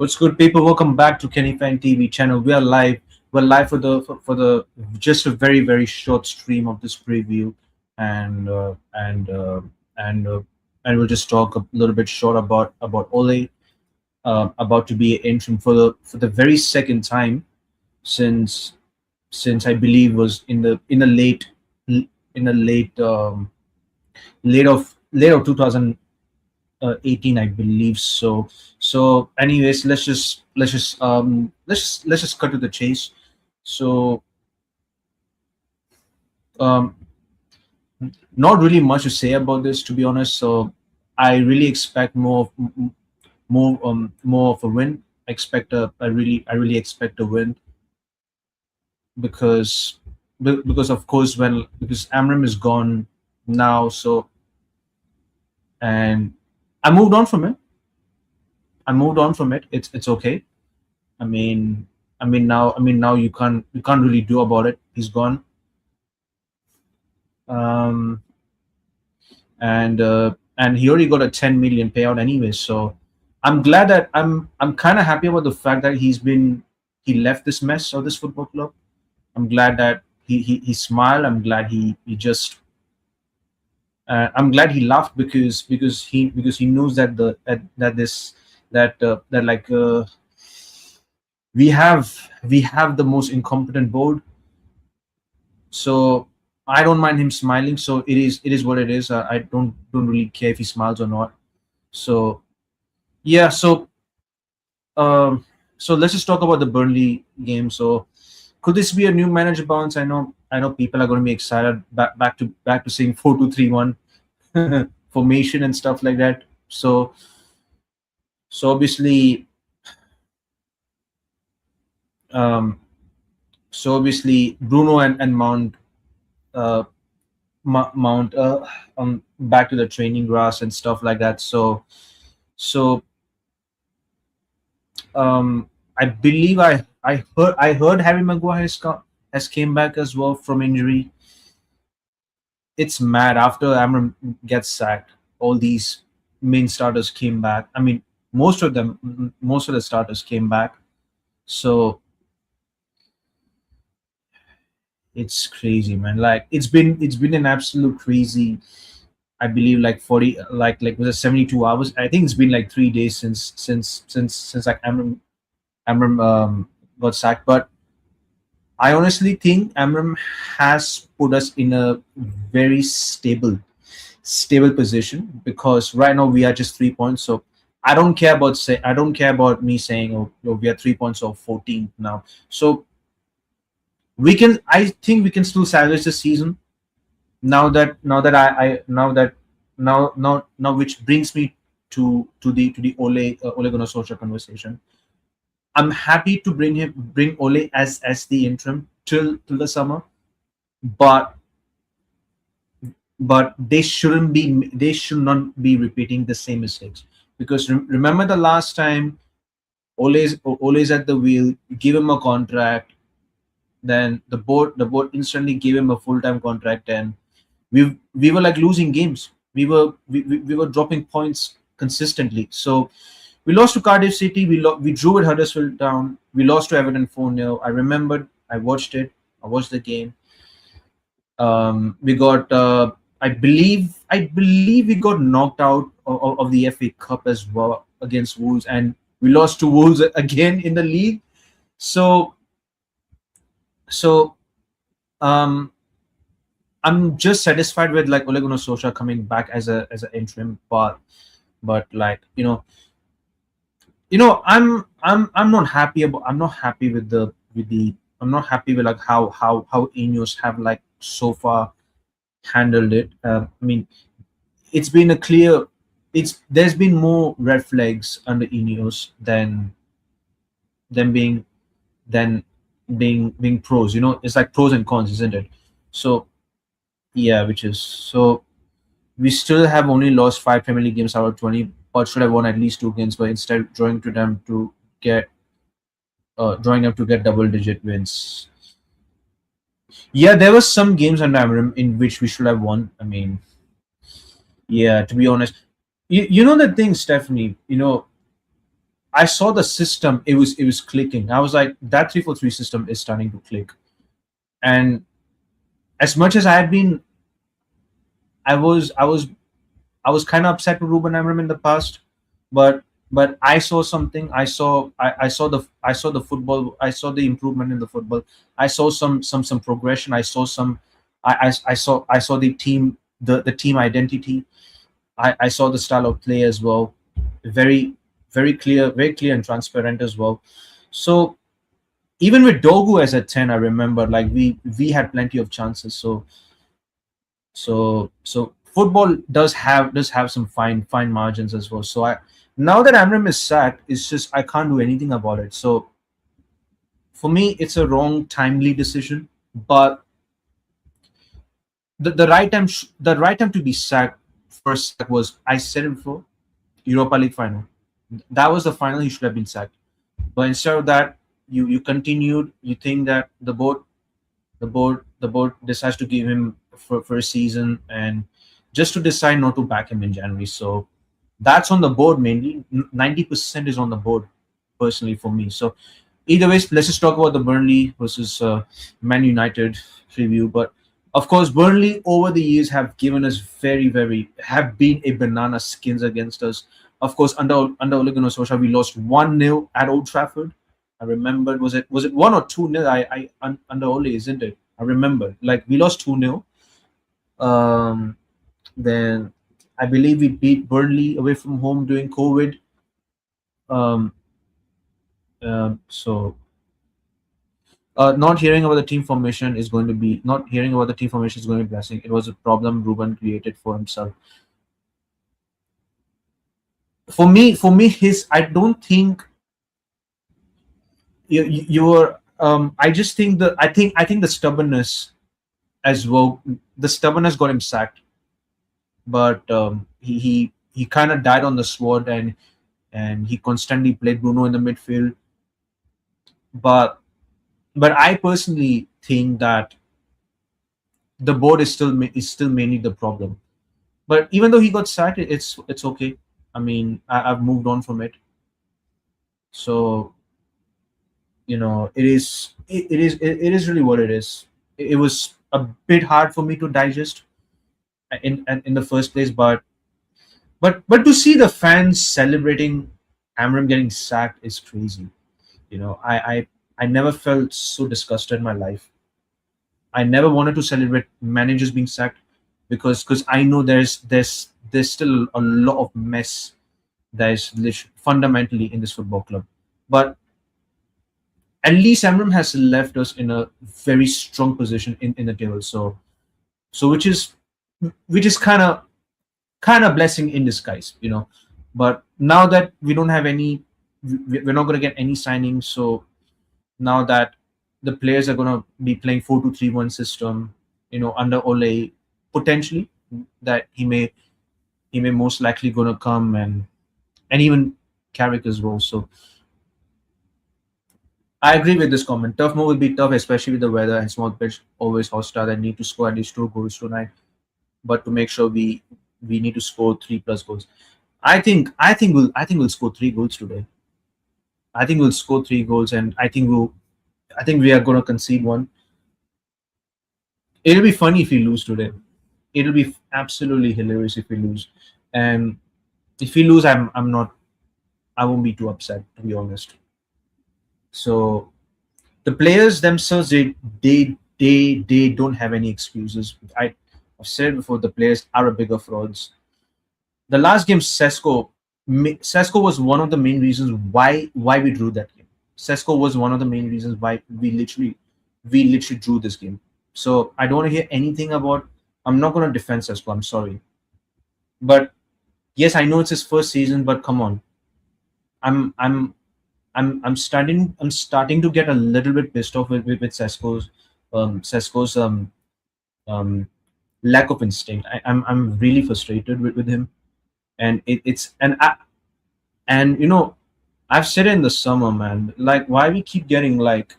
What's good, people? Welcome back to Kenny Fan TV channel. We are live. We're live for the just a very short stream of this preview, and and uh, and we'll just talk a little bit short about Ole, about to be an interim for the very second time since I believe was in the late of 2018, I believe so. So, anyways, let's just cut to the chase. So, um, not really much to say about this, to be honest. So, I really expect more of a win. I really expect a win because because of course because Amram is gone now. So, and I moved on from it. It's okay. I mean, now you can't really do about it. He's gone. Um, and he already got a 10 million payout anyway. So I'm kind of happy about the fact that he left this mess of this football club. I'm glad that he smiled. I'm glad he laughed because he knows that that this that like we have the most incompetent board. So I don't mind him smiling. So it is what it is. I don't really care if he smiles or not. So yeah. Um, so let's just talk about the Burnley game. So could this be a new manager bounce? I know people are going to be excited back to seeing 4-2-3-1 formation and stuff like that. So obviously um, Bruno and uh, Mount back to the training grass and stuff like that. So I believe I heard Harry Maguire has came back as well from injury. It's mad after Amram gets sacked. All these main starters came back. I mean, most of the starters came back. So it's crazy, man. Like it's been an absolute crazy. I believe like 40, like was it 72 hours? I think it's been like 3 days since like Amram got sacked. But I honestly think Amram has put us in a very stable position because right now we are just 3 points. So I don't care about me saying oh we are 3 points or 14 now. So I think we can still salvage the season now that now which brings me to the Ole Gunnar Solskjaer conversation. I'm happy to bring Ole as the interim till the summer, but they should not be repeating the same mistakes because remember the last time Ole's at the wheel, give him a contract, then the board instantly gave him a full-time contract, and we were like losing games. We were dropping points consistently. So we lost to Cardiff City. We drew with Huddersfield Town. We lost to Everton 4-0. I remembered. I watched it. I watched the game. We got. I believe we got knocked out of the FA Cup as well against Wolves, and we lost to Wolves again in the league. So so um, I'm just satisfied with like Ole Gunnar Solskjaer coming back as an interim, but like I'm not happy with the I'm not happy with like how Ineos have like so far handled it. I mean, it's been a clear there's been more red flags under Ineos than being than being pros. It's like pros and cons, isn't it? So yeah, which is so we still have only lost 5 Premier League games out of 20, but should have won at least 2 games, but instead get drawing them to get double-digit wins. Yeah, there were some games under Amram in which we should have won. I mean, yeah, to be honest, you know the thing, Stephanie. I saw the system. It was clicking. I was like, that 3-4-3 system is starting to click. And as much as I had been, I was I was I was kind of upset with Ruben Amorim in the past, but I saw something. I saw the football. I saw the improvement in the football. I saw some progression. I saw some. I saw the team, the team identity. I saw the style of play as well. Very very clear and transparent as well. So even with Dogu as a 10, I remember like we had plenty of chances. So football does have some fine margins as well. So I now that Amram is sacked, it's just I can't do anything about it. So for me, it's a wrong timely decision. But the right time to be sacked first sack was, I said it before, Europa League final. That was the final he should have been sacked. But instead of that, you continued. You think that the board decides to give him for a season, and just to decide not to back him in January. So that's on the board mainly. 90% is on the board, personally for me. So either ways, let's just talk about the Burnley versus Man United review. But of course, Burnley over the years have given us have been a banana skins against us. Of course, under Ole Gunnar Solskjaer, we lost 1-0 at Old Trafford. I remember, was it 1 or 2-0? Under Ole, isn't it? I remember, like, we lost 2-0. Um, then I believe we beat Burnley away from home during COVID. Um, so not hearing about the team formation is going to be blessing. It was a problem Ruben created for himself. For me, his I don't think you're. I just think I think the stubbornness as well. The stubbornness got him sacked, but he kind of died on the sword, and he constantly played Bruno in the midfield. But I personally think that the board is still mainly the problem. But even though he got sacked, it's okay. I mean, I've moved on from it. So it is really what it is. It was a bit hard for me to digest in the first place, but to see the fans celebrating Amram getting sacked is crazy. I never felt so disgusted in my life. I never wanted to celebrate managers being sacked, because I know there's still a lot of mess that is fundamentally in this football club. But at least Amram has left us in a very strong position in the table. So which is kind of blessing in disguise. But now that we don't have any, we're not going to get any signings. So now that the players are going to be playing 4-2-3-1 system, under Ole, potentially, that he may most likely going to come, and even Carrick as well. So I agree with this comment. Tough move will be tough, especially with the weather and small pitch, always hostile, and need to score at least 2 goals tonight. But to make sure we need to score 3+ goals. I think we'll score 3 goals today. I think we'll score 3 goals, and I think we are going to concede one. It'll be funny if we lose today. It'll be absolutely hilarious if we lose. And if we lose, I won't be too upset, to be honest. So the players themselves, they don't have any excuses. I've said before, the players are a bigger frauds. The last game, Sesko was one of the main reasons why we drew that game. Sesko was one of the main reasons why we literally drew this game. So I don't want to hear anything about. I'm not going to defend Sesko. I'm sorry, but yes, I know it's his first season, but come on. I'm I'm I'm starting to get a little bit pissed off with Sesko's um lack of instinct. I'm really frustrated with him, and it's and I've said it in the summer, man. Like, why do we keep getting like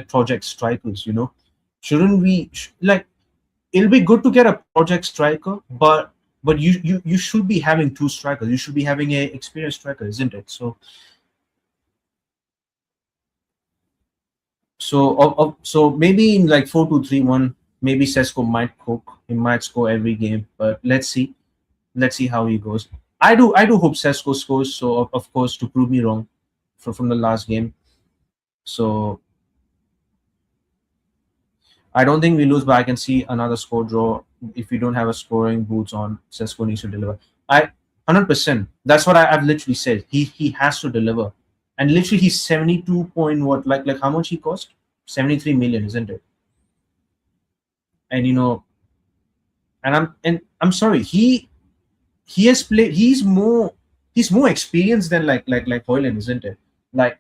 project strikers? Shouldn't we like, it'll be good to get a project striker, but but you should be having two strikers. You should be having a experienced striker, isn't it? So maybe in like 4-2-3-1, maybe Sesko might cook. He might score every game, but let's see how he goes. I do hope Sesko scores. So of course to prove me wrong, from the last game. So I don't think we lose, but I can see another score draw if we don't have a scoring boots on. Sesko needs to deliver. 100%. That's what I've literally said. He has to deliver, and literally he's 72 point what, like how much he cost? 73 million, isn't it? And I'm sorry. He has played. He's more experienced than like Hoyland, isn't it? Like,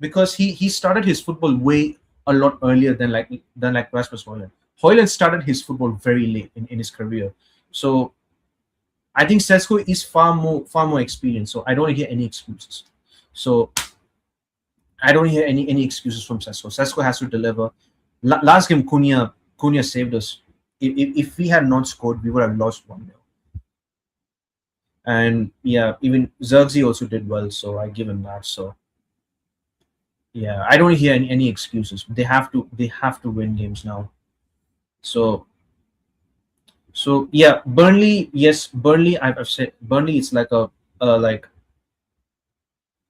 because he started his football way a lot earlier than like Rasmus Hoyland. Hoyland started his football very late in his career. So I think Sesko is far more experienced. So I don't hear any excuses. So I don't hear any excuses from Sesko. Sesko has to deliver. Last game, Cunha saved us. If we had not scored, we would have lost 1-0. And yeah, even Zirkzee also did well, so I give him that. So yeah, I don't hear any excuses. They have to win games now. So yeah, Burnley, yes, Burnley. I've said Burnley. It's like a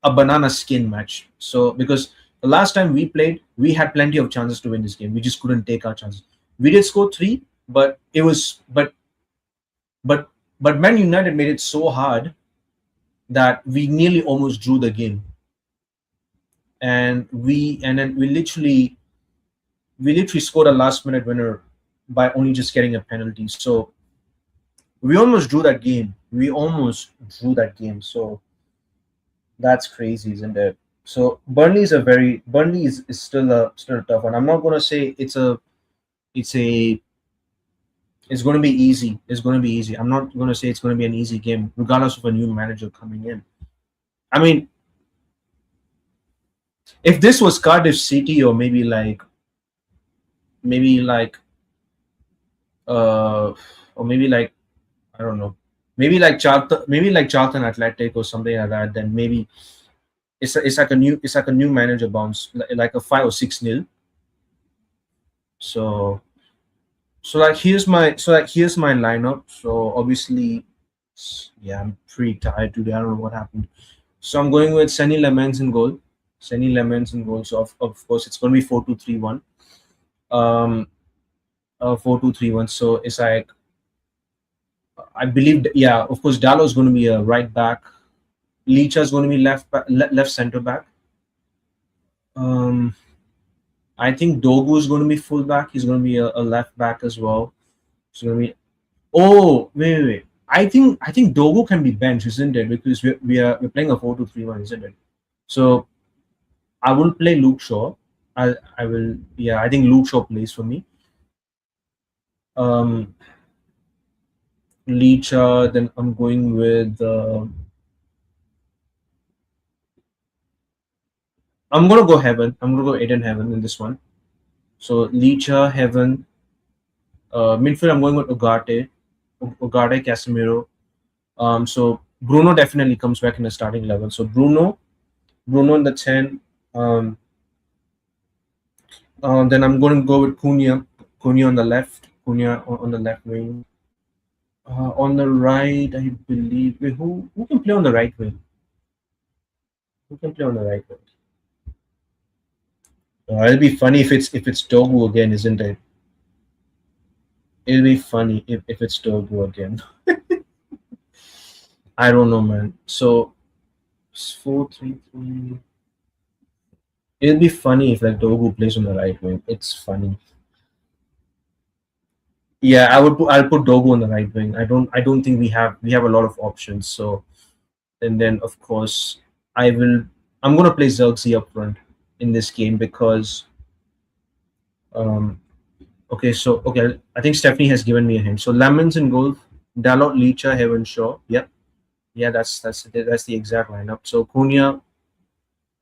banana skin match. So because the last time we played, we had plenty of chances to win this game. We just couldn't take our chances. We did score three, but it was but but Man United made it so hard that we nearly almost drew the game, and then we literally scored a last minute winner by only just getting a penalty. So we almost drew that game. We almost drew that game. So that's crazy, isn't it? So Burnley is still a tough one. I'm not gonna say it's a it's gonna be easy. It's gonna be easy. I'm not gonna say it's gonna be an easy game, regardless of a new manager coming in. I mean, if this was Cardiff City, or maybe like uh or maybe like, I don't know, maybe like Charlton Athletic or something like that, then maybe it's like a new manager bounce, like a 5 or 6 nil. So here's my lineup. So obviously, yeah, I'm pretty tired today. I don't know what happened. So I'm going with Senny Lemens in goal. Senny Lemens in goal. So of course it's going to be 4-2-3-1. 4-2-3-1. So it's like, I believe, yeah, of course Dallo is going to be a right back. Licha is going to be left center back. Um, I think Dogu is going to be full back. He's going to be a left back as well. It's going to be. Oh, wait. I think Dogu can be benched, isn't it? Because we're playing a 4-2-3-1, isn't it? So I will play Luke Shaw. I will, yeah, I think Luke Shaw plays for me. Um, Licha. Then I'm going with. I'm gonna go Heaven. I'm gonna go Aiden Heaven in this one. So Licha, Heaven. Midfield, I'm going with Ugarte, Casemiro. So Bruno definitely comes back in the starting level. So Bruno in the 10. Um, then I'm going to go with Cunha on the left. Cunha on the left wing. On the right, I believe. Wait, who can play on the right wing? Who can play on the right wing? It'll be funny if it's Togu again, isn't it? It'll be funny if it's Togu again. I don't know, man. So it's 4-3-3. It'll be funny if like Togu plays on the right wing. It's funny. Yeah, I'll put Dogu on the right wing. I don't think we have a lot of options. So, and then of course I'm gonna play Zirkzee up front in this game because um okay, so okay, I think Stephanie has given me a hint. So Lemons in goal, Dalot, Licha, Heaven, Shaw. Yep. Yeah, that's the exact lineup. So Cunha.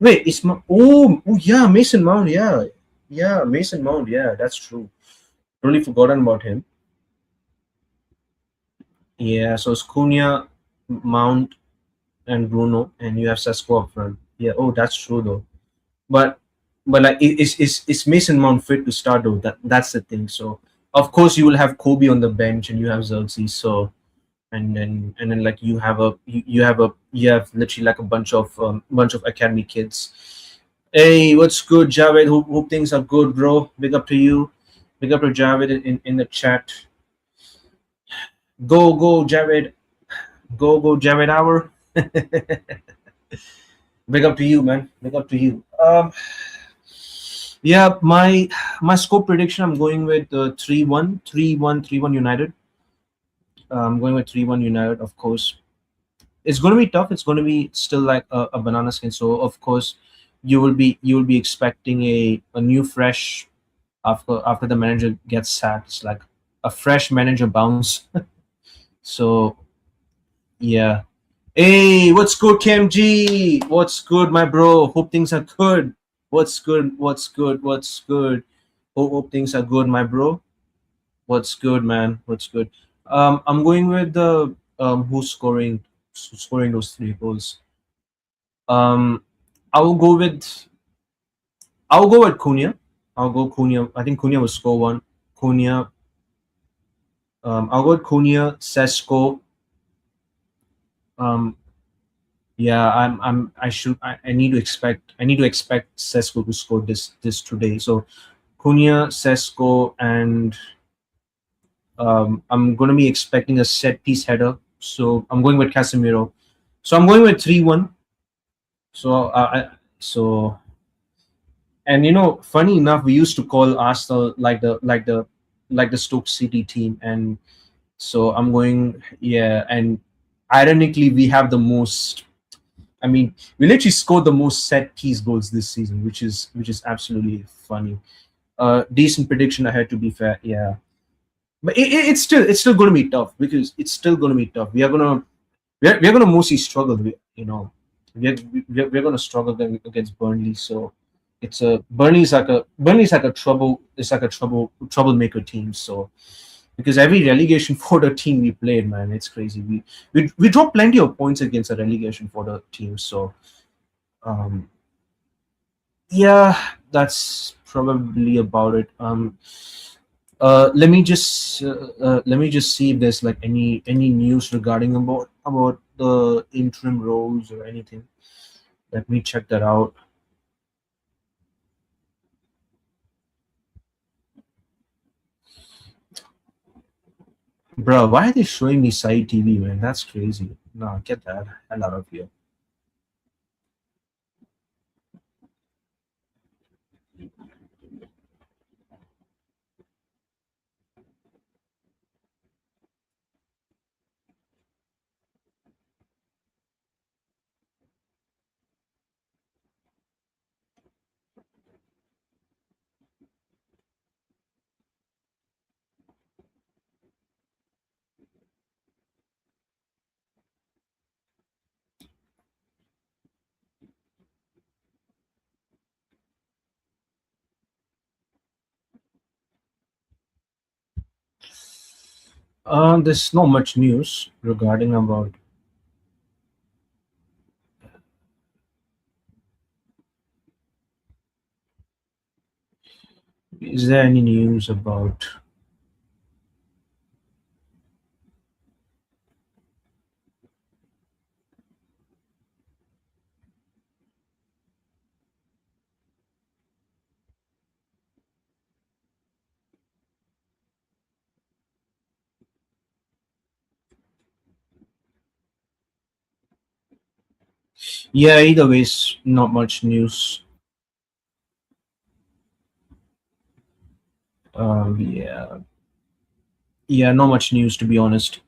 Wait, oh yeah, Mason Mount. Yeah, yeah, Mason Mount. Yeah, that's true. Totally forgotten about him. Yeah, so it's Cunha, Mount, and Bruno, and you have Sesko up front. Yeah, oh, that's true though. But like it's Mason Mount fit to start though. That's the thing. So of course you will have Kobe on the bench and you have Xerxes. So and then like you have literally like a bunch of academy kids. Hey, what's good, Javed? Hope things are good, bro. Big up to you. Big up to Javed in the chat. Go Javed. Go Javed Hour. Big up to you, man. Big up to you. Yeah, my score prediction. I'm going with 3-1, 3-1, 3-1 United. I'm going with 3-1 United, of course. It's going to be tough. It's going to be still like a banana skin. So of course, you will be expecting a new fresh after the manager gets sacked. It's like a fresh manager bounce. So yeah. Hey, what's good, KMG? What's good, my bro? Hope things are good. What's good? What's good? What's good? Hope things are good, my bro. What's good, man? What's good? I'm going with the who's scoring those three goals. Um, I will go with I'll go with Cunha. I'll go Cunha. I think Cunha will score one. Cunha. I'll go with Cunha, Sesko. Um, yeah, I need to expect Sesko to score this today. So Cunha, Sesko, and I'm gonna be expecting a set piece header. So I'm going with Casemiro. So I'm going with 3-1. So so and funny enough, we used to call Arsenal like the Stoke City team, and so I'm going, yeah, and ironically we have the most. I mean, we literally scored the most set piece goals this season, which is absolutely funny. Decent prediction ahead, to be fair, yeah. But it's still going to be tough because it's still going to be tough. We are going to mostly struggle. We're going to struggle against Burnley. So it's a Burnley's like a troublemaker team. So because every relegation fodder team we played, man, it's crazy. We dropped plenty of points against a relegation fodder team. So um, yeah, that's probably about it. Let me just see if there's like any news regarding about the interim roles or anything. Let me check that out. Bro, why are they showing me side TV, man? That's crazy. No, get that hell out of here. There's not much news regarding about. Is there any news about? Yeah, either ways, not much news. Yeah, yeah, not much news to be honest.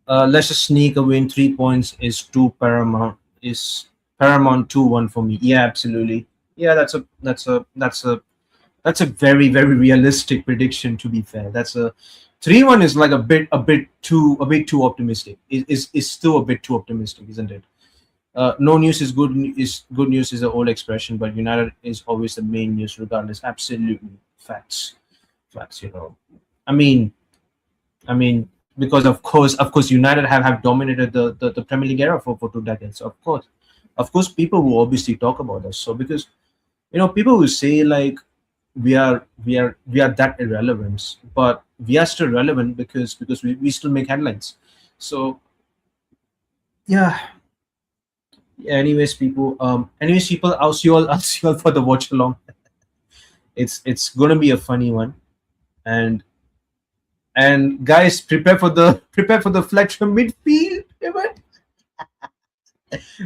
Let's just sneak a win. 3 points is too paramount. Is paramount 2-1 for me. Yeah, absolutely. Yeah, that's a very realistic prediction. To be fair, that's a 3-1 is like a bit too optimistic. Is still a bit too optimistic, isn't it? No news is good. Is good news is an old expression, but United is always the main news, regardless. Absolutely, facts. I mean, I mean, because of course United have dominated the Premier League era for 2 decades. So of course people will obviously talk about us. So because people will say like we are that irrelevant, but we are still relevant because we still make headlines. So yeah. Anyways, people, I'll see you all for the watch along. It's gonna be a funny one. And and guys, prepare for the flex from midfield event.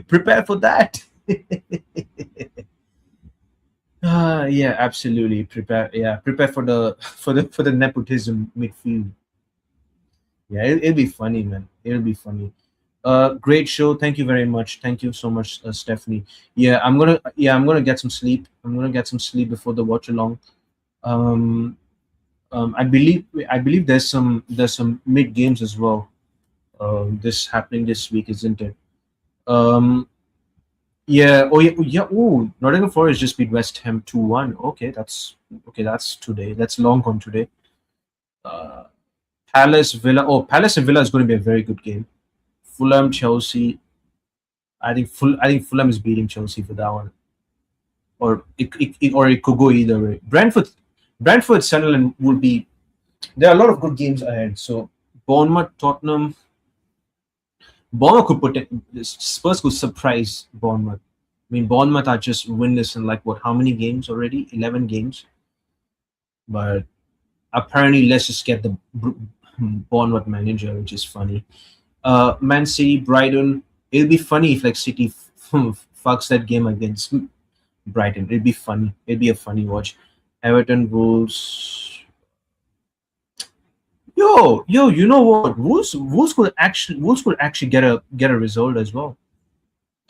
Prepare for that. Yeah, absolutely. Prepare for the nepotism midfield. Yeah, it'll be funny, man. It'll be funny. Great show. Thank you very much. Thank you so much, Stephanie. Yeah, I'm gonna get some sleep. I'm gonna get some sleep before the watch along. Um, I believe there's some mid games as well. This happening this week, isn't it? Um, yeah. Oh yeah. Yeah. Oh, Nottingham Forest just beat West Ham 2-1. Okay. That's today. That's long gone today. Uh, Palace Villa. Oh, Palace and Villa is going to be a very good game. Fulham Chelsea. I think Fulham is beating Chelsea for that one, or it could go either way. Brentford Sunderland would be. There are a lot of good games ahead. So Bournemouth Tottenham. Bournemouth could Spurs could surprise Bournemouth. I mean, Bournemouth are just winless in like what? How many games already? 11 games. But apparently, let's just get the Bournemouth manager, which is funny. Man City, Brighton. It'll be funny if like City fucks that game against Brighton. It'd be funny. It'd be a funny watch. Everton, Wolves. Yo, you know what? Wolves could actually get a result as well.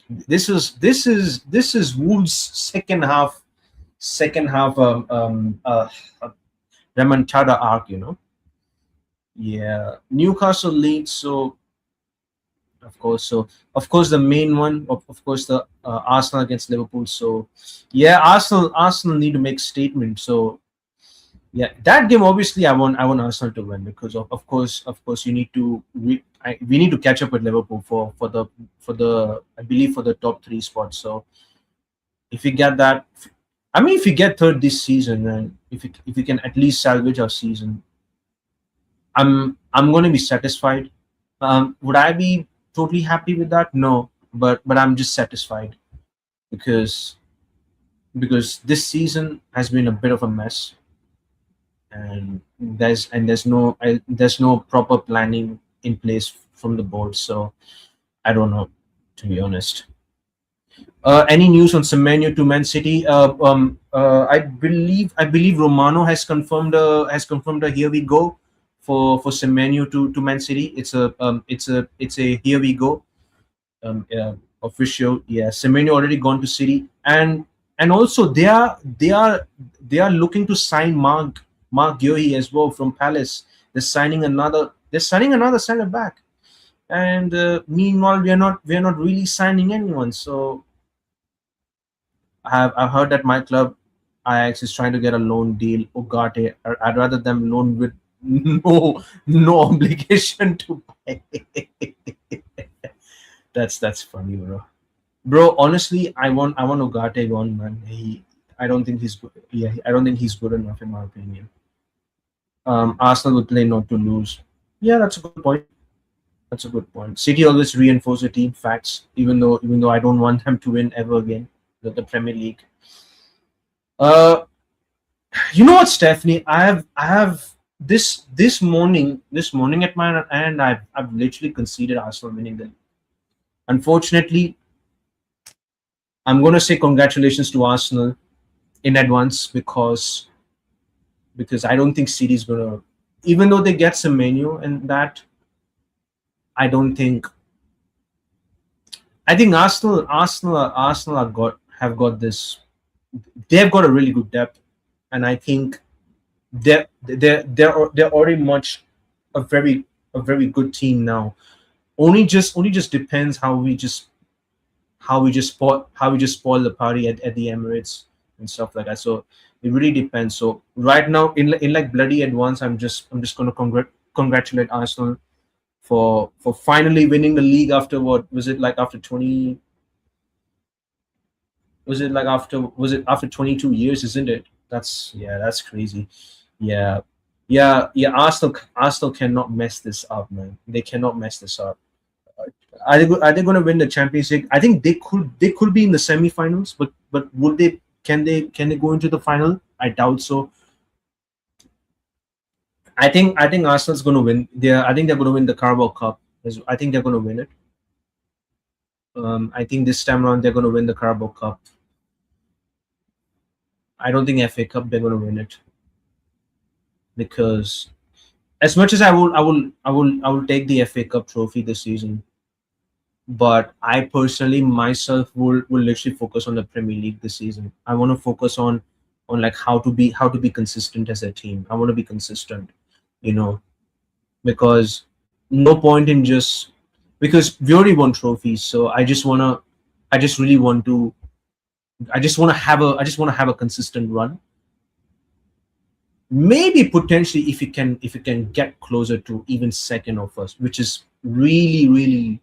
This is Wolves' second half remontada arc. Yeah, Newcastle leads. So of course the main one, of course, the Arsenal against Liverpool. So yeah, Arsenal need to make statement. So yeah, that game obviously I want Arsenal to win because of course you need to we need to catch up with Liverpool for the I believe for the top three spots. So if we get that, I mean, if we get third this season, and if we can at least salvage our season, I'm going to be satisfied. Would I be totally happy with that? No, but I'm just satisfied because this season has been a bit of a mess, and there's no proper planning in place from the board. So I don't know, to be honest. Any news on Semenyo to Man City? I believe Romano has confirmed a here we go for Semenyo to Man City. It's a here we go, official. Yeah, Semenyo already gone to City, and also they are looking to sign Mark Guehi as well from Palace. They're signing another center back, and meanwhile we are not really signing anyone. So I've heard that my club Ajax is trying to get a loan deal. Ugarte, I'd rather them loan with no obligation to pay. That's funny, bro. Bro, honestly, I want Ugarte gone, man. I don't think he's good. Yeah, I don't think he's good enough in my opinion. Arsenal will play not to lose. Yeah, that's a good point. That's a good point. City always reinforce the team facts, even though I don't want them to win ever again the Premier League. Uh, you know what, Stephanie? I have this morning at my end. I've literally conceded Arsenal winning the league. Unfortunately, I'm going to say congratulations to Arsenal in advance because I don't think City's going to, even though they get some menu and that, I don't think. I think Arsenal have got this. They've got a really good depth, and I think they're already much a very good team now. Only just depends how we just spoil the party at the Emirates and stuff like that. So it really depends. So right now, in like bloody advance, I'm just going to congratulate Arsenal. for finally winning the league after what was it like after 20 was it like after was it after 22 years, isn't it? That's yeah, that's crazy. Yeah. Yeah, Arsenal cannot mess this up, man. They cannot mess this up. Are they going to win the Champions League? I think they could be in the semi-finals, but would they can they go into the final? I doubt so. I think Arsenal's going to win. I think they're going to win the Carabao Cup. I think they're going to win it. I think this time around they're going to win the Carabao Cup. I don't think FA Cup they're going to win it, because as much as I will take the FA Cup trophy this season, but I personally myself will literally focus on the Premier League this season. I want to focus on like how to be consistent as a team. I want to be consistent, you know, because no point in just because we already won trophies. So I just really want to I just want to have a consistent run. Maybe potentially if you can get closer to even second or first, which is really really,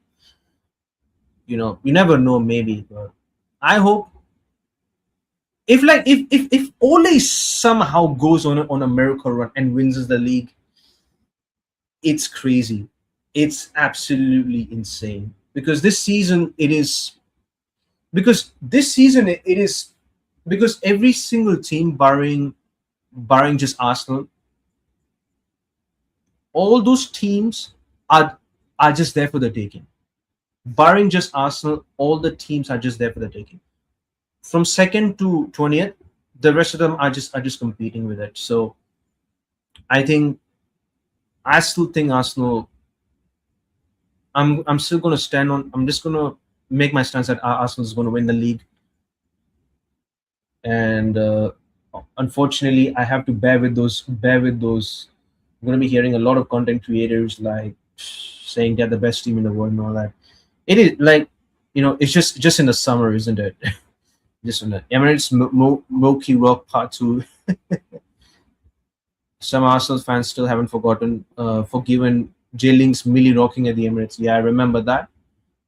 you never know, maybe. But I hope if Ole somehow goes on a miracle run and wins the league, it's crazy. It's absolutely insane, because this season it is because this season it is because every single team barring just Arsenal, all those teams are are just there for the taking. Barring just Arsenal, all the teams are just there for the taking. From second to 20th, the rest of them are just competing with it. So I think I still think Arsenal. I'm still going to stand on. I'm just going to make my stance that Arsenal is going to win the league, and unfortunately, I have to bear with those. Bear with those. I'm going to be hearing a lot of content creators like saying they're the best team in the world and all that. It is like, it's just in the summer, isn't it? Just in the Emirates Moki Rock Part Two. Some Arsenal fans still haven't forgiven Jay Link's Millie rocking at the Emirates. Yeah, I remember that.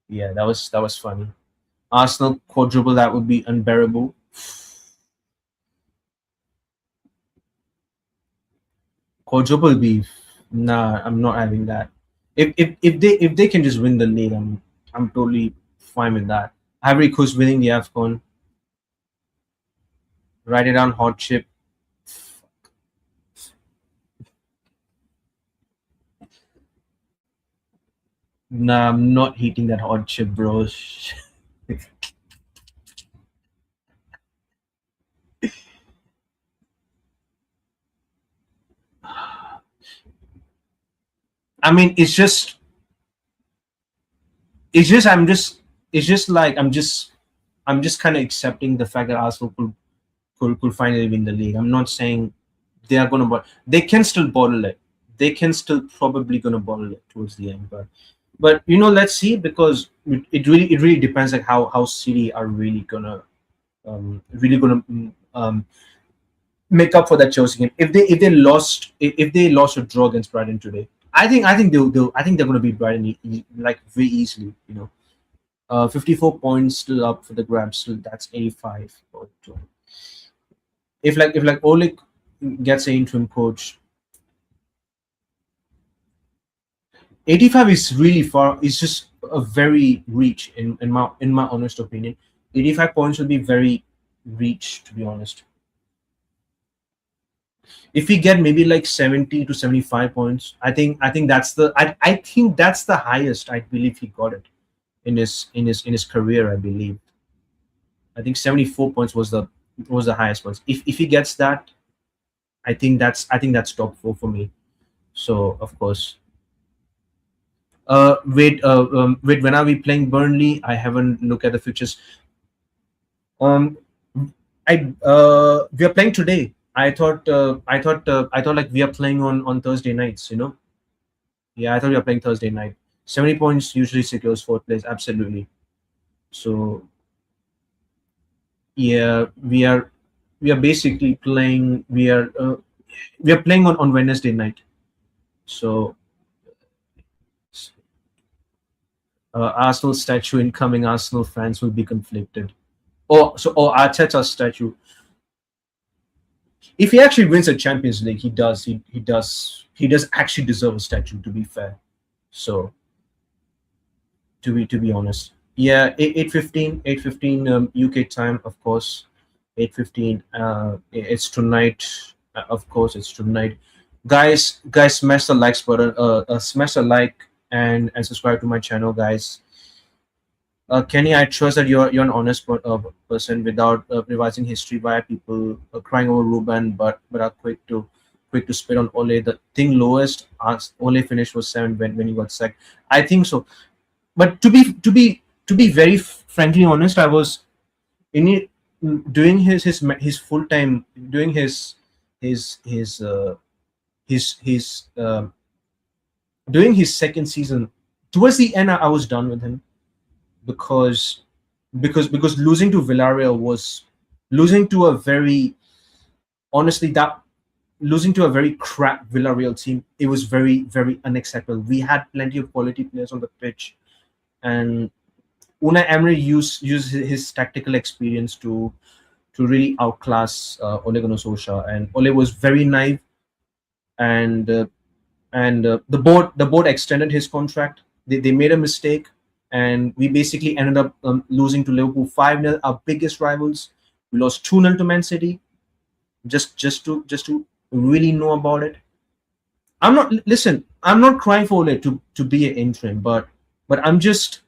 Yeah, that was funny. Arsenal quadruple, that would be unbearable. Quadruple beef. Nah, I'm not having that. If they can just win the league, I'm totally fine with that. Ivory Coast winning the AFCON, write it down, hot chip. Nah, I'm not heating that hot chip, bro. I mean, it's just I'm just it's just like I'm just kind of accepting the fact that Arsenal could finally win the league. I'm not saying they are gonna, but they can still bottle it. They can still probably gonna bottle it towards the end, but let's see, because it really depends like how City are really gonna make up for that Chelsea game. If they lost or draw against Brighton today, I think they're gonna beat Brighton like very easily. 54 points still up for the grabs. Still, that's 85. If Oleg gets an interim coach, 85 is really far. It's just a very reach in my honest opinion. 85 points will be very reach, to be honest. If we get maybe like 70 to 75 points, I think that's the highest I believe he got it in his career. I think 74 points was the highest points. If he gets that, I think that's top four for me. So of course, wait, when are we playing Burnley? I haven't looked at the fixtures. Um, we are playing today. I thought like we are playing on Thursday nights. Yeah, I thought we were playing Thursday night. 70 points usually secures fourth place. Absolutely. So yeah, we are basically playing. We are playing on Wednesday night. So Arsenal statue incoming. Arsenal fans will be conflicted. Or Arteta statue. If he actually wins a Champions League, he does actually deserve a statue. To be fair, so to be honest, yeah, 8:15 UK time, of course, 8:15. It's tonight, of course, it's tonight. Guys, smash the likes button. Smash the like and subscribe to my channel, guys. Kenny, I trust that you're an honest person without revising history. Why are people crying over Ruben, but are quick to spit on Ole? The thing lowest Ole finished was 7 when he got sacked. I think so. But to be very frankly honest, I was in it, doing his full time, doing his his his doing his second season. Towards the end, I was done with him because because losing to Villarreal was losing to a very honestly that losing to a very crap Villarreal team. It was very unacceptable. We had plenty of quality players on the pitch, and Unai Emery used his tactical experience to really outclass Ole Gunnar Solskjaer, and Ole was very naive, and the board extended his contract. They made a mistake, and we basically ended up losing to Liverpool 5-0, our biggest rivals. We lost 2-0 to Man City. Just to really know about it. I'm not crying for Ole to be an interim, but I'm just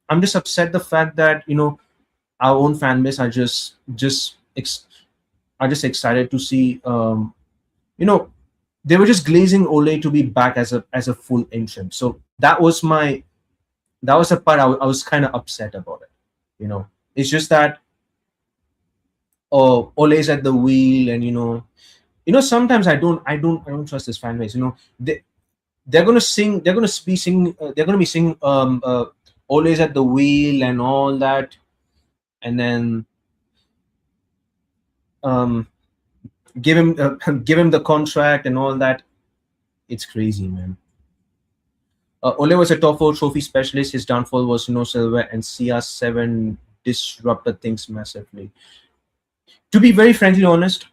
upset the fact that our own fan base are just excited to see you know they were just glazing Ole to be back as a full interim. So that was the part I was kind of upset about it. It's just that Ole's at the wheel, and sometimes I don't trust this fan base. They're gonna sing, they're gonna be singing Ole's at the wheel and all that, and then um give him give him the contract and all that. It's crazy, man. Ole was a top four trophy specialist. His downfall was no silver, and CR7 disrupted things massively. To be very frankly honest,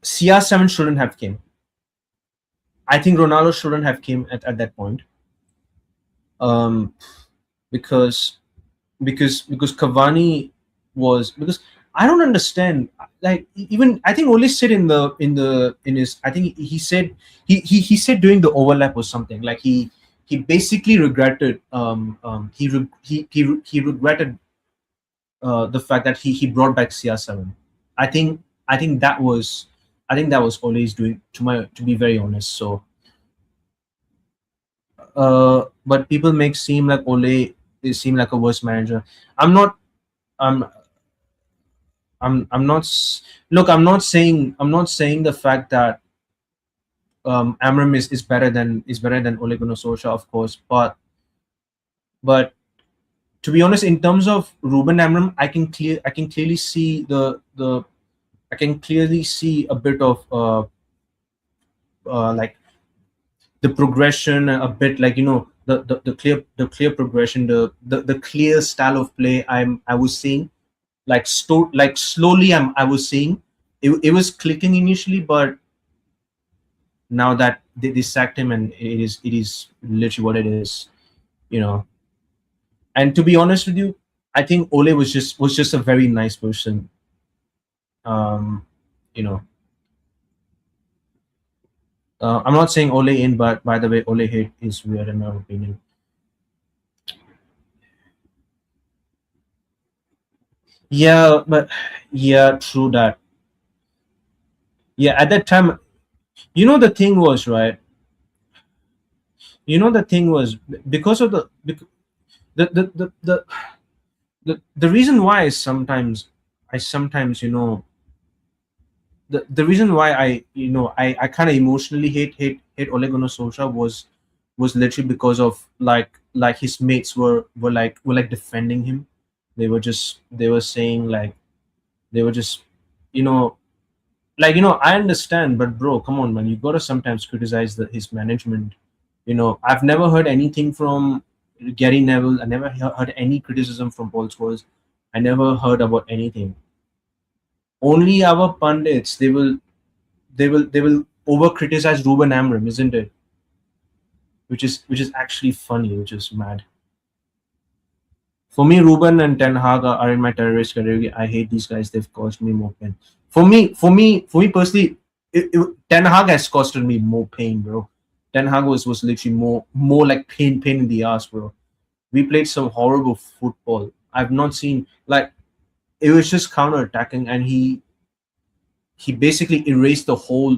CR7 shouldn't have came. I think Ronaldo shouldn't have came at that point. Um, because because Cavani was because I don't understand. Like, even I think Ole said in his, I think he said he said during the overlap or something, like he basically regretted he regretted the fact that he brought back CR7. I think I think that was I think that was Ole's doing, to be very honest. So but people make seem like Ole is seem like a worse manager. I'm not. I'm. I'm not. Look, I'm not saying the fact that Amram is better than Ole Gunnar Solskjaer, of course. But to be honest, in terms of Ruben Amram, I can clearly see I can clearly see a bit of like the progression, a bit like the clear progression, the clear style of play I was seeing, like slowly I was seeing it was clicking initially, but now that they sacked him, and it is literally what it is, you know. And to be honest with you, I think Ole was just a very nice person. Um, you know, I'm not saying Ole in, but by the way, Ole hate is weird in my opinion. Yeah, but yeah, true that. Yeah, at that time, the thing was, right. The thing was, because of the reason why I sometimes the reason why I kind of emotionally hate Ole Gunnar Solskjaer was literally because of like his mates were like defending him. They were saying, like, they were just you know I understand, but bro, come on, man, you gotta sometimes criticize his management. I've never heard anything from Gary Neville. I never heard any criticism from Paul Scholes. I never heard about anything. Only our pundits, they will over criticize Ruben Amram, isn't it? Which is actually funny, which is mad. For me, Ruben and Ten Hag are in my terrorist category. I hate these guys. They've caused me more pain. For me personally, Ten Hag has costed me more pain, bro. Ten Hag was literally more like pain in the ass, bro. We played some horrible football. I've not seen like it was just counter attacking, and he basically erased the whole.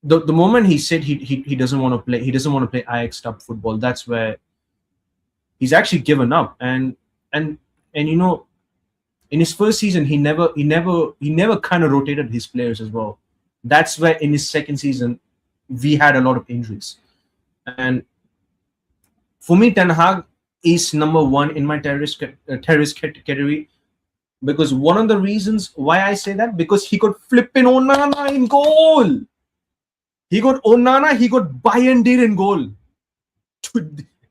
The moment he said he doesn't want to play, he doesn't want to play Ajax type football. That's where he's actually given up, and and in his first season he never kind of rotated his players as well. That's where in his second season we had a lot of injuries. And for me, Ten Hag is number one in my terrorist category, because one of the reasons why I say that, because he got flipping Onana in goal. He got Onana, he got Bayern in goal.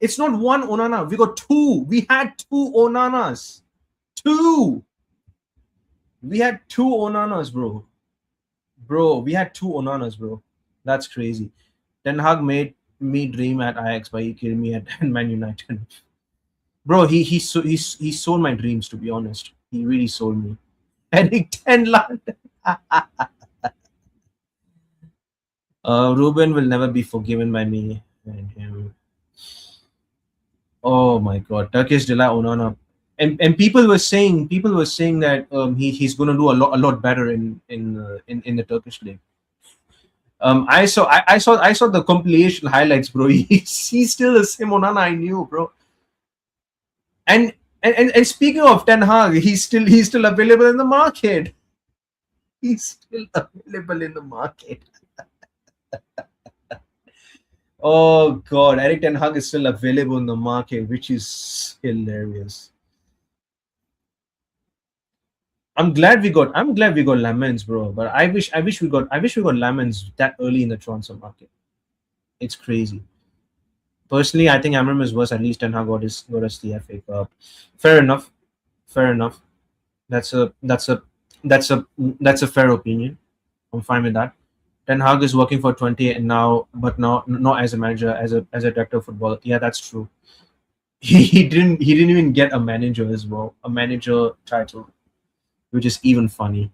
It's not one Onana, we got two. We had two Onanas. Two. We had two Onanas, bro. Bro, we had two Onanas, bro. That's crazy. Ten Hag made me dream at Ajax, but he killed me at Man United. Bro, he sold my dreams, to be honest. He really sold me. Eric Ten Land. Ruben will never be forgiven by me and him. Oh my god, Turkish Delight Onana. And people were saying that he's going to do a lot better in the Turkish league. I saw the compilation highlights, bro. He's still the same Onana I knew, bro. And speaking of Ten Hag, he's still available in the market. He's still available in the market. Oh god, Eric Ten Hag is still available in the market, which is hilarious. I'm glad we got Lamens, bro. But I wish we got Lamens that early in the transfer market. It's crazy. Personally, I think Amram is worse. At least Ten Hag got us the FA Cup. Fair enough. Fair enough. That's a fair opinion. I'm fine with that. Ten Hag is working for 20 and now, but now not as a manager, as a director of football. Yeah, that's true. He didn't even get a manager as well, a manager title, which is even funny.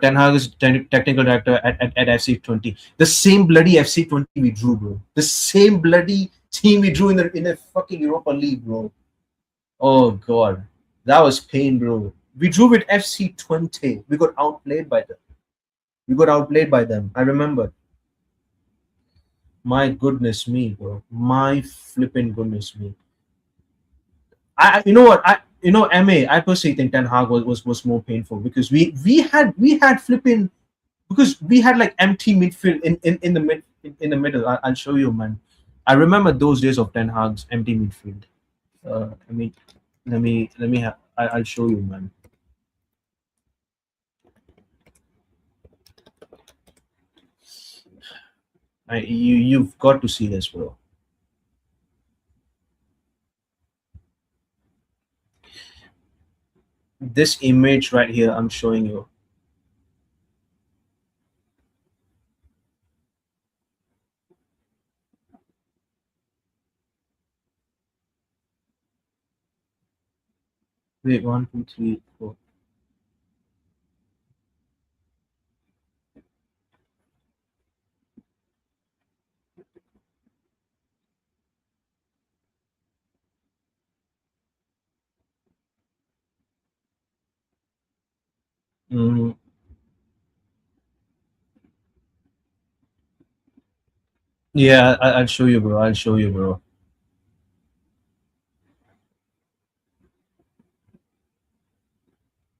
Ten Hag is technical director at FC20. The same bloody FC20 we drew, bro. The same bloody team we drew in the fucking Europa League, bro. Oh god, that was pain, bro. We drew with FC20. We got outplayed by them. I remember. My goodness me, bro. My flipping goodness me. You know what? MA. I personally think Ten Hag was more painful, because we had flipping, because we had like empty midfield in the middle. I'll show you, man. I remember those days of Ten Hag's empty midfield. I mean, let me have. I'll show you, man. You've got to see this, bro. This image right here, I'm showing you. Wait, 1, 2, 3, 4. Mm, yeah, I'll show you, bro. I'll show you, bro.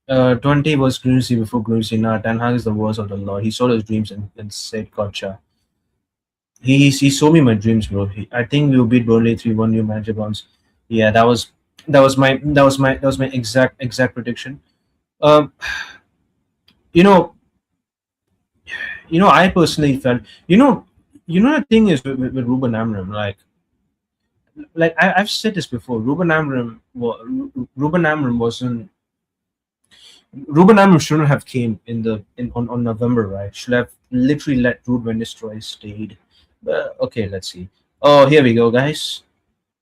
20 was Grunsey before Grunsey. Now Ten Hag is the worst of the lot. He sold his dreams and said, "Gotcha." He sold me my dreams, bro. I think we'll beat Burnley 3-1 new manager bounce. Yeah, that was my exact prediction. Um, you know, I personally felt, The thing is with Ruben Amram, like I've said this before. Ruben Amram wasn't. Ruben Amram shouldn't have came on November, right? Should have literally let Ruud Van Nistelrooy stayed. But okay, let's see. Oh, here we go, guys.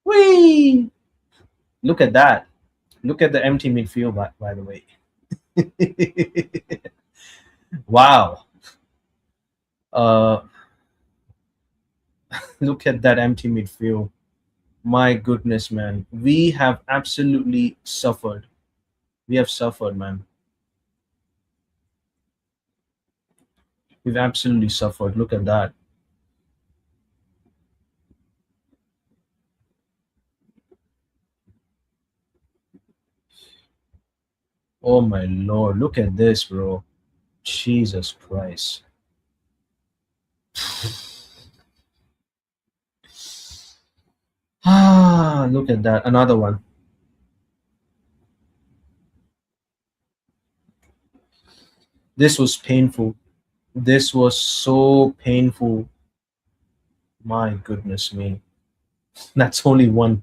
Whee! Look at that. Look at the empty midfield, by the way. Wow. Uh, Look at that empty midfield. My goodness, man. We have absolutely suffered. We have suffered, man. We've absolutely suffered. Look at that. Oh my lord. Look at this, bro. Jesus Christ. Ah, look at that. Another one. This was painful. This was so painful. My goodness me. That's only one.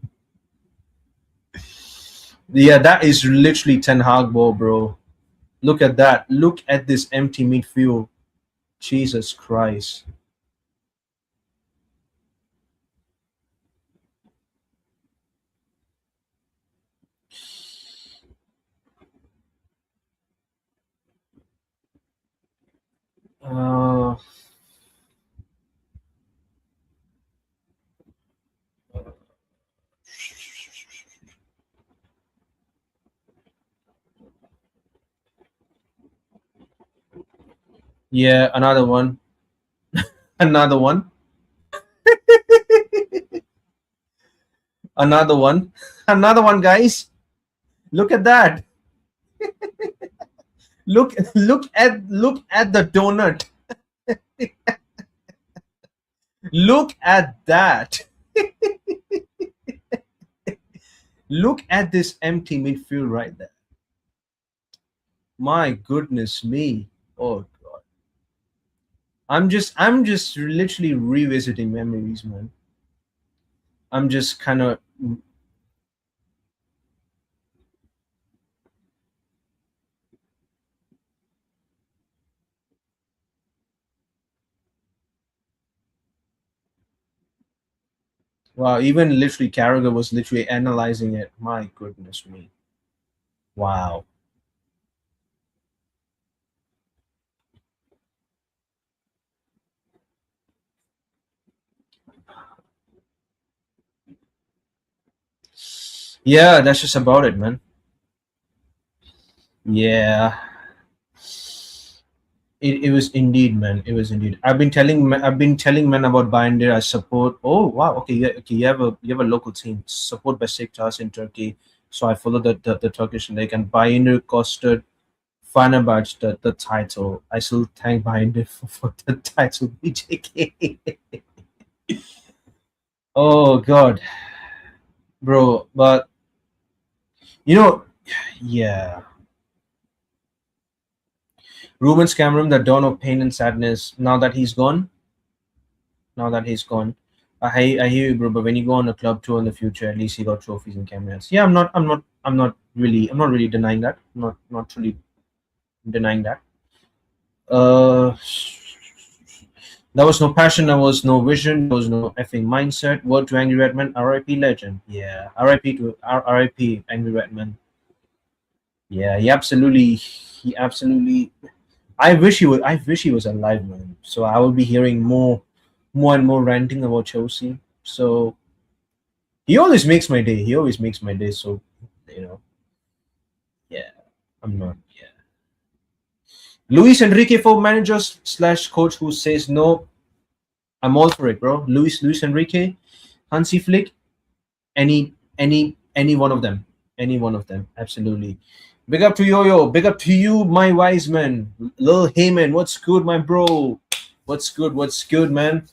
Yeah, that is literally Ten Hag ball, bro. Look at that. Look at this empty midfield. Jesus Christ. Uh, yeah, another one. Another one. Another one. Another one, guys. Look at that. Look at the donut. Look at that. Look at this empty midfield right there. My goodness me. Oh god. I'm just literally revisiting memories, man. I'm just kind of wow, even literally Carragher was literally analyzing it. My goodness me. Wow. Yeah, that's just about it, man. Yeah. It was indeed, man. It was indeed. I've been telling men about Binder. I support. Oh wow. Okay. Yeah. Okay. You have a local team. Support Besiktas in Turkey. So I follow the Turkish league, and Binder costed Fenerbahce the title. I still thank Binder for the title. BJK. Oh God, bro. But you know, yeah. Ruben Cameron, the dawn of pain and sadness. Now that he's gone. I hear you, bro. But when you go on a club tour in the future, at least you got trophies and cameras. Yeah, I'm not really denying that. Not really denying that. Uh, there was no passion. There was no vision. There was no effing mindset. Word to Angry Redman. R.I.P. Legend. Yeah. R.I.P. Angry Redman. Yeah. He absolutely. I wish he was alive, man. So I will be hearing more and more ranting about Chelsea. So he always makes my day. He always makes my day. So, you know, yeah, I'm not. Yeah. Luis Enrique for managers slash coach who says no. I'm all for it, bro. Luis Enrique, Hansi Flick, any one of them, any one of them, absolutely. Big up to Yo-Yo. Big up to you, my wise man. Lil Heyman, what's good, my bro? What's good? What's good, man?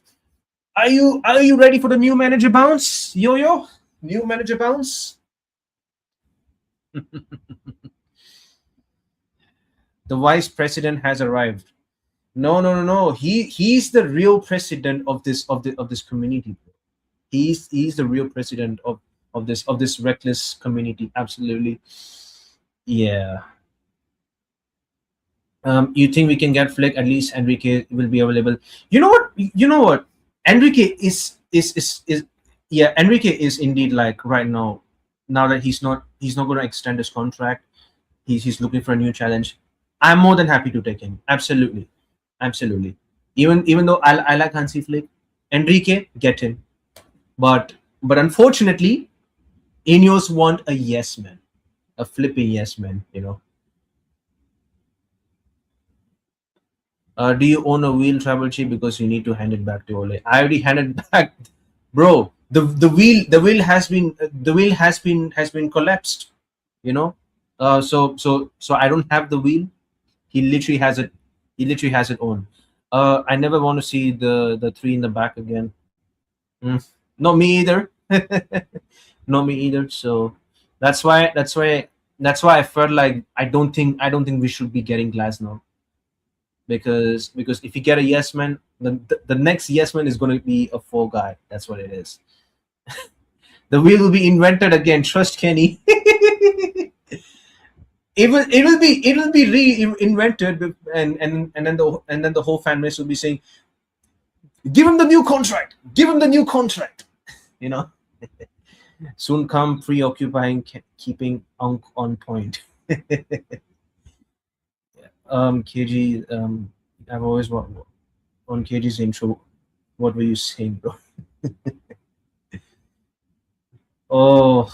Are you ready for the new manager bounce, Yo-Yo? New manager bounce. The vice president has arrived. No, no, no, no. He's the real president of this community. He's the real president of this reckless community. Absolutely. Yeah. You think we can get Flick? At least Enrique will be available. You know what? You know what? Enrique is yeah. Enrique is indeed like right now. Now that he's not going to extend his contract, he's looking for a new challenge. I'm more than happy to take him. Absolutely, absolutely. Even though I like Hansi Flick, Enrique, get him. But unfortunately, Ineos want a yes man, a flipping yes man. Do you own a wheel travel chip because you need to hand it back to Ole? I already handed back, bro. The wheel has been collapsed. You know, so I don't have the wheel. He literally has it. He literally has it on. I never want to see the three in the back again. Mm. Not me either. Not me either. So that's why I felt like I don't think we should be getting Glass now, because if you get a yes man, the next yes man is going to be a four guy. That's what it is. The wheel will be invented again. Trust Kenny. It will be reinvented, and then the whole fan base will be saying, "Give him the new contract. Give him the new contract." You know. Soon come preoccupying, keeping on point. KG. I've always on KG's intro. What were you saying, bro? Oh,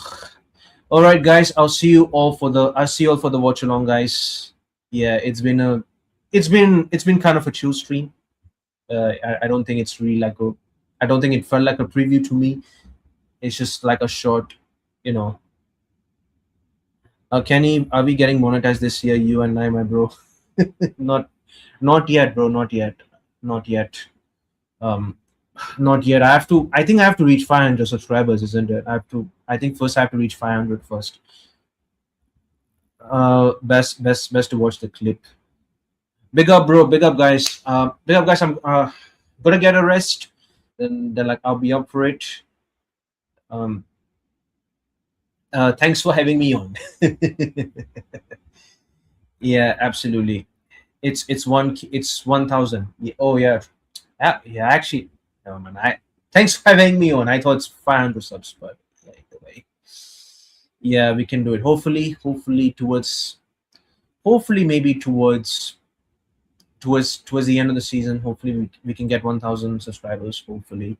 all right, guys. I'll see you all for the watch along, guys. Yeah, it's been kind of a chill stream. I don't think it's really like a. I don't think it felt like a preview to me. It's just like a short, you know. Kenny, are we getting monetized this year? You and I, my bro. not, not yet, bro. Not yet. Not yet. Um, Not yet. I have to. I think I have to reach 500 subscribers, isn't it? I have to. I think first I have to reach 500 first. Best to watch the clip. Big up, bro. Big up, guys. Big up, guys. I'm gonna get a rest. Then like I'll be up for it. Um. Thanks for having me on. Yeah, absolutely. It's 1,000. Yeah, oh yeah. Yeah. Actually, no man. Thanks for having me on. I thought it's 500 subs, but yeah, either way. Yeah, we can do it. Hopefully maybe towards the end of the season. Hopefully we can get 1,000 subscribers. Hopefully,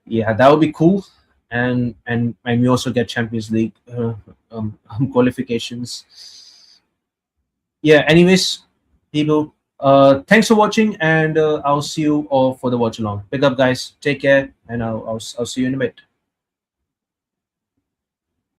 yeah, that would be cool. And we also get Champions League qualifications. Yeah. Anyways, people. Thanks for watching, and I'll see you all for the watch along. Pick up, guys. Take care, and I'll see you in a bit.